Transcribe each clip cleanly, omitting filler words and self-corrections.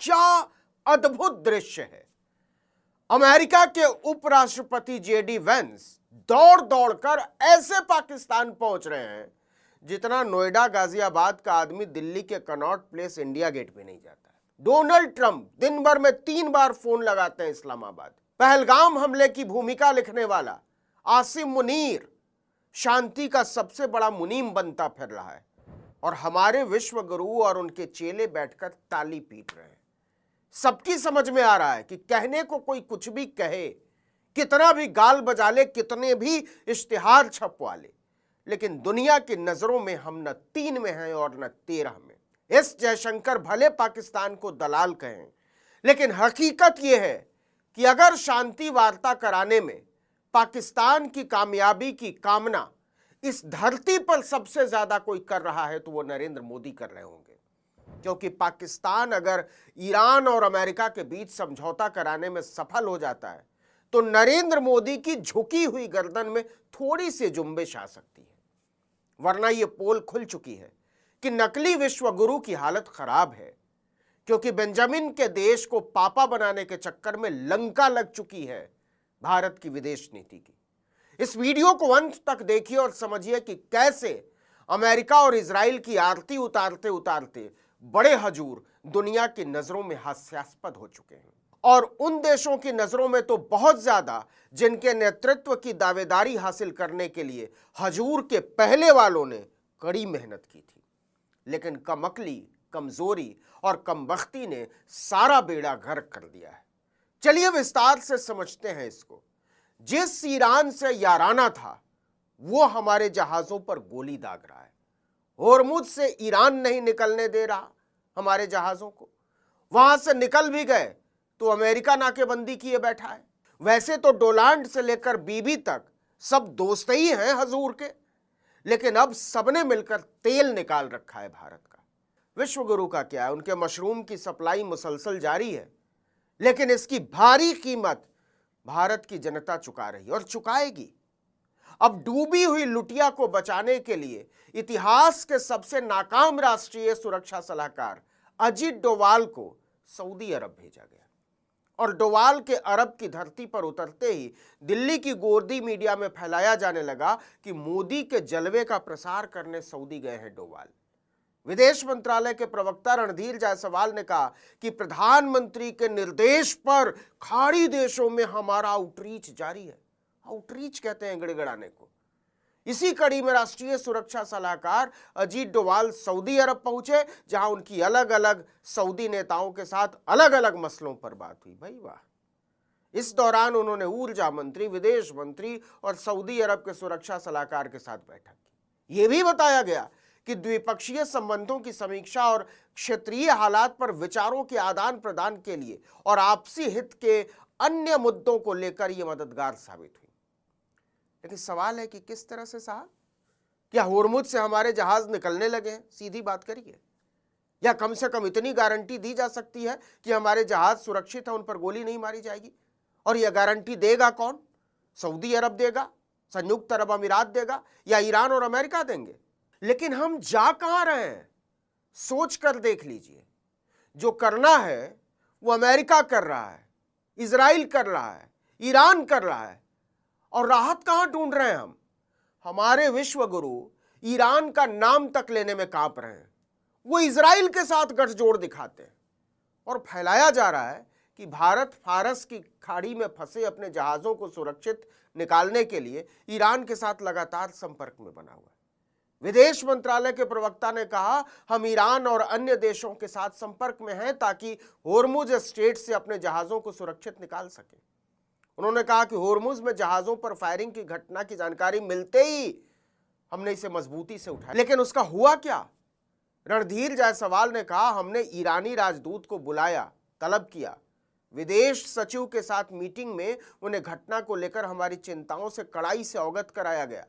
क्या अद्भुत दृश्य है। अमेरिका के उपराष्ट्रपति जेडी वेंस दौड़ दौड़कर ऐसे पाकिस्तान पहुंच रहे हैं जितना नोएडा गाजियाबाद का आदमी दिल्ली के कनॉट प्लेस इंडिया गेट पे नहीं जाता है। डोनाल्ड ट्रंप दिन भर में 3 बार फोन लगाते हैं इस्लामाबाद। पहलगाम हमले की भूमिका लिखने वाला आसिम मुनीर शांति का सबसे बड़ा मुनीम बनता फिर रहा है और हमारे विश्व गुरु और उनके चेले बैठकर ताली पीट रहे हैं। सबकी समझ में आ रहा है कि कहने को कोई कुछ भी कहे, कितना भी गाल बजा ले, कितने भी इश्तिहार छपवा ले, लेकिन दुनिया की नजरों में हम न 3 में हैं और न 13 में। एस जयशंकर भले पाकिस्तान को दलाल कहें, लेकिन हकीकत यह है कि अगर शांति वार्ता कराने में पाकिस्तान की कामयाबी की कामना इस धरती पर सबसे ज्यादा कोई कर रहा है तो वो नरेंद्र मोदी कर रहे होंगे। क्योंकि पाकिस्तान अगर ईरान और अमेरिका के बीच समझौता कराने में सफल हो जाता है तो नरेंद्र मोदी की झुकी हुई गर्दन में थोड़ी सी जुम्बिश आ सकती है। वरना यह पोल खुल चुकी है कि नकली विश्व गुरु की हालत खराब है, क्योंकि बेंजामिन के देश को पापा बनाने के चक्कर में लंका लग चुकी है भारत की विदेश नीति की। इस वीडियो को अंत तक देखिए और समझिए कि कैसे अमेरिका और इजराइल की आरती उतारते उतारते बड़े हजूर दुनिया की नजरों में हास्यास्पद हो चुके हैं, और उन देशों की नजरों में तो बहुत ज्यादा जिनके नेतृत्व की दावेदारी हासिल करने के लिए हजूर के पहले वालों ने कड़ी मेहनत की थी। लेकिन कमअक्ली, कमजोरी और कमबख्ती ने सारा बेड़ा गर्क कर दिया है। चलिए विस्तार से समझते हैं इसको। जिस ईरान से याराना था वो हमारे जहाजों पर गोली दाग रहा है। होर्मुज से ईरान नहीं निकलने दे रहा हमारे जहाजों को। वहां से निकल भी गए तो अमेरिका नाकेबंदी किए बैठा है। वैसे तो डोनाल्ड से लेकर बीबी तक सब दोस्त ही हैं हजूर के, लेकिन अब सबने मिलकर तेल निकाल रखा है भारत का। विश्व गुरु का क्या है, उनके मशरूम की सप्लाई मुसलसल जारी है, लेकिन इसकी भारी कीमत भारत की जनता चुका रही और चुकाएगी। अब डूबी हुई लुटिया को बचाने के लिए इतिहास के सबसे नाकाम राष्ट्रीय सुरक्षा सलाहकार अजीत डोवाल को सऊदी अरब भेजा गया, और डोवाल के अरब की धरती पर उतरते ही दिल्ली की गोदी मीडिया में फैलाया जाने लगा कि मोदी के जलवे का प्रसार करने सऊदी गए हैं डोवाल। विदेश मंत्रालय के प्रवक्ता रणधीर जायसवाल ने कहा कि प्रधानमंत्री के निर्देश पर खाड़ी देशों में हमारा आउटरीच जारी है। आउटरीच कहते हैं गिड़गिड़ाने को। इसी कड़ी में राष्ट्रीय सुरक्षा सलाहकार अजीत डोवाल सऊदी अरब पहुंचे, जहां उनकी अलग अलग सऊदी नेताओं के साथ अलग अलग मसलों पर बात हुई। भाई वाह। इस दौरान उन्होंने ऊर्जा मंत्री, विदेश मंत्री और सऊदी अरब के सुरक्षा सलाहकार के साथ बैठक की। यह भी बताया गया कि द्विपक्षीय संबंधों की समीक्षा और क्षेत्रीय हालात पर विचारों के आदान प्रदान के लिए और आपसी हित के अन्य मुद्दों को लेकर यह मददगार साबित हुई। लेकिन सवाल है कि किस तरह से साहब? क्या होर्मुज से हमारे जहाज निकलने लगे हैं? सीधी बात करिए। या कम से कम इतनी गारंटी दी जा सकती है कि हमारे जहाज सुरक्षित है, उन पर गोली नहीं मारी जाएगी? और यह गारंटी देगा कौन? सऊदी अरब देगा, संयुक्त अरब अमीरात देगा, या ईरान और अमेरिका देंगे? लेकिन हम जा कहां रहे हैं सोच कर देख लीजिए। जो करना है वो अमेरिका कर रहा है, इजराइल कर रहा है, ईरान कर रहा है, और राहत कहां ढूंढ रहे हैं हम? हमारे विश्व गुरु ईरान का नाम तक लेने में कांप रहे हैं। वो इजराइल के साथ गठजोड़ दिखाते हैं, और फैलाया जा रहा है कि भारत फारस की खाड़ी में फंसे अपने जहाजों को सुरक्षित निकालने के लिए ईरान के साथ लगातार संपर्क में बना हुआ है। विदेश मंत्रालय के प्रवक्ता ने कहा, हम ईरान और अन्य देशों के साथ संपर्क में हैं ताकि होर्मुज स्ट्रेट से अपने जहाजों को सुरक्षित निकाल सके। उन्होंने कहा कि होर्मुज में जहाजों पर फायरिंग की घटना की जानकारी मिलते ही हमने इसे मजबूती से उठाया। लेकिन उसका हुआ क्या? रणधीर जायसवाल ने कहा, हमने ईरानी राजदूत को बुलाया, तलब किया। विदेश सचिव के साथ मीटिंग में उन्हें घटना को लेकर हमारी चिंताओं से कड़ाई से अवगत कराया गया,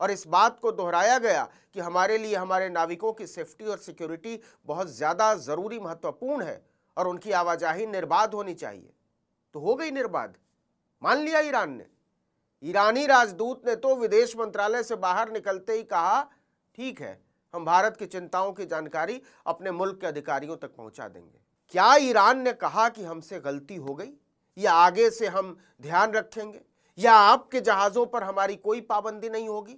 और इस बात को दोहराया गया कि हमारे लिए हमारे नाविकों की सेफ्टी और सिक्योरिटी बहुत ज़्यादा ज़रूरी, महत्वपूर्ण है, और उनकी आवाजाही निर्बाध होनी चाहिए। तो हो गई निर्बाध, मान लिया ईरान ने। ईरानी राजदूत ने तो विदेश मंत्रालय से बाहर निकलते ही कहा, ठीक है, हम भारत की चिंताओं की जानकारी अपने मुल्क के अधिकारियों तक पहुंचा देंगे। क्या ईरान ने कहा कि हमसे गलती हो गई, या आगे से हम ध्यान रखेंगे, या आपके जहाजों पर हमारी कोई पाबंदी नहीं होगी?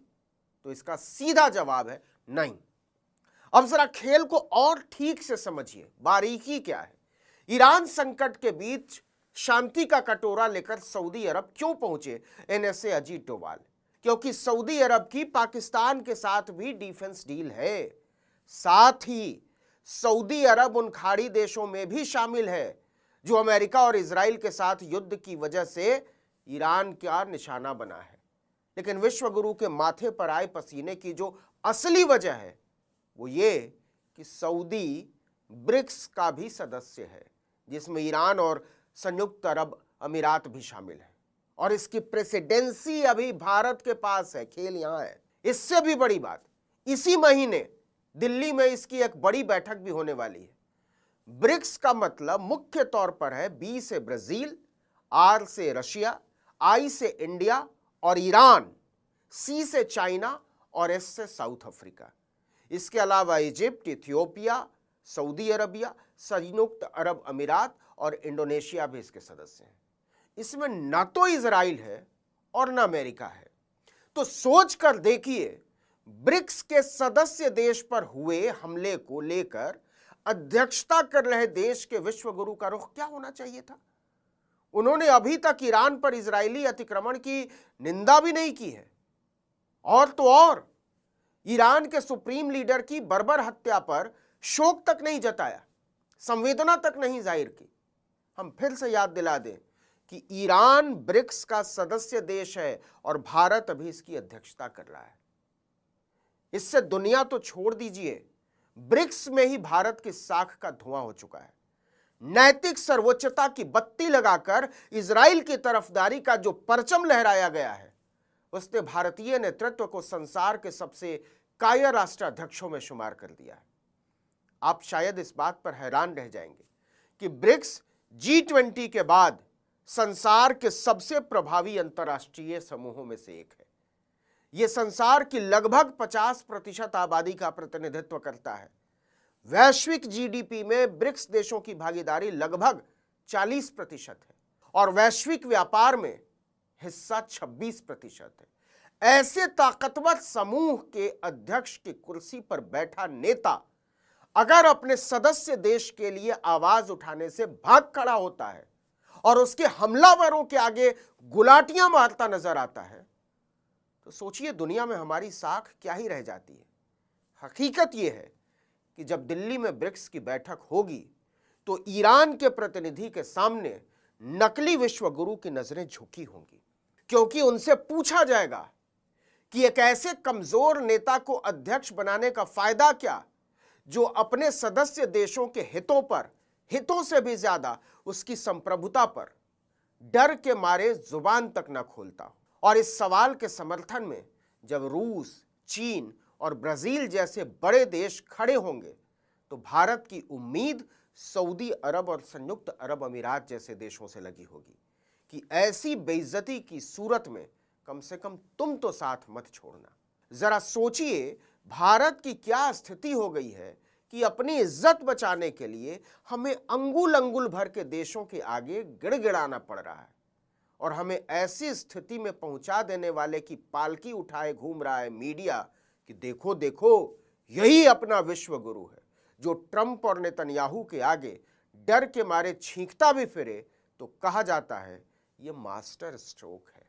तो इसका सीधा जवाब है नहीं। अब जरा खेल को और ठीक से समझिए, बारीकी क्या है। ईरान संकट के बीच शांति का कटोरा लेकर सऊदी अरब क्यों पहुंचे एनएसए अजीत डोभाल? क्योंकि सऊदी अरब की पाकिस्तान के साथ भी डिफेंस डील है। साथ ही सऊदी अरब उन खाड़ी देशों में भी शामिल है जो अमेरिका और इजराइल के साथ युद्ध की वजह से ईरान का निशाना बना है। लेकिन विश्वगुरु के माथे पर आए पसीने की जो असली वजह है वो ये कि सऊदी ब्रिक्स का भी सदस्य है, जिसमें ईरान और संयुक्त अरब अमीरात भी शामिल है, और इसकी प्रेसिडेंसी अभी भारत के पास है। खेल यहां है। इससे भी बड़ी बात, इसी महीने दिल्ली में इसकी एक बड़ी बैठक भी होने वाली है। ब्रिक्स का मतलब मुख्य तौर पर है बी से ब्राजील, आर से रशिया, आई से इंडिया और ईरान, सी से चाइना और एस से साउथ अफ्रीका। इसके अलावा इजिप्ट, इथियोपिया, सऊदी अरबिया, संयुक्त अरब अमीरात और इंडोनेशिया भी इसके सदस्य हैं। इसमें न तो इजराइल है और न अमेरिका है। तो सोच कर देखिए, ब्रिक्स के सदस्य देश पर हुए हमले को लेकर अध्यक्षता कर रहे देश के विश्वगुरु का रुख क्या होना चाहिए था? उन्होंने अभी तक ईरान पर इजरायली अतिक्रमण की निंदा भी नहीं की है, और तो और ईरान के सुप्रीम लीडर की बर्बर हत्या पर शोक तक नहीं जताया, संवेदना तक नहीं जाहिर की। हम फिर से याद दिला दें कि ईरान ब्रिक्स का सदस्य देश है और भारत अभी इसकी अध्यक्षता कर रहा है। इससे दुनिया तो छोड़ दीजिए, ब्रिक्स में ही भारत की साख का धुआं हो चुका है। नैतिक सर्वोच्चता की बत्ती लगाकर इजराइल की तरफदारी का जो परचम लहराया गया है, उसने भारतीय नेतृत्व को संसार के सबसे कायर राष्ट्राध्यक्षों में शुमार कर दिया है। आप शायद इस बात पर हैरान रह जाएंगे कि ब्रिक्स G20 के बाद संसार के सबसे प्रभावी अंतर्राष्ट्रीय समूहों में से एक है। यह संसार की लगभग 50% आबादी का प्रतिनिधित्व करता है। वैश्विक जीडीपी में ब्रिक्स देशों की भागीदारी लगभग 40% है और वैश्विक व्यापार में हिस्सा 26% है। ऐसे ताकतवर समूह के अध्यक्ष की कुर्सी पर बैठा नेता अगर अपने सदस्य देश के लिए आवाज उठाने से भाग खड़ा होता है और उसके हमलावरों के आगे गुलाटियां मारता नजर आता है, तो सोचिए दुनिया में हमारी साख क्या ही रह जाती है। हकीकत यह है कि जब दिल्ली में ब्रिक्स की बैठक होगी तो ईरान के प्रतिनिधि के सामने नकली विश्वगुरु की नजरें झुकी होंगी, क्योंकि उनसे पूछा जाएगा कि एक ऐसे कमजोर नेता को अध्यक्ष बनाने का फायदा क्या, जो अपने सदस्य देशों के हितों से भी ज्यादा उसकी संप्रभुता पर डर के मारे जुबान तक न खोलता हो। और इस सवाल के समर्थन में जब रूस, चीन और ब्राजील जैसे बड़े देश खड़े होंगे, तो भारत की उम्मीद सऊदी अरब और संयुक्त अरब अमीरात जैसे देशों से लगी होगी कि ऐसी बेइज्जती की सूरत में कम से कम तुम तो साथ मत छोड़ना। जरा सोचिए भारत की क्या स्थिति हो गई है कि अपनी इज्जत बचाने के लिए हमें अंगुल अंगुल भर के देशों के आगे गिड़गिड़ाना पड़ रहा है, और हमें ऐसी स्थिति में पहुंचा देने वाले की पालकी उठाए घूम रहा है मीडिया कि देखो देखो यही अपना विश्वगुरु है, जो ट्रंप और नेतन्याहू के आगे डर के मारे छींकता भी फिरे तो कहा जाता है ये मास्टर स्ट्रोक है।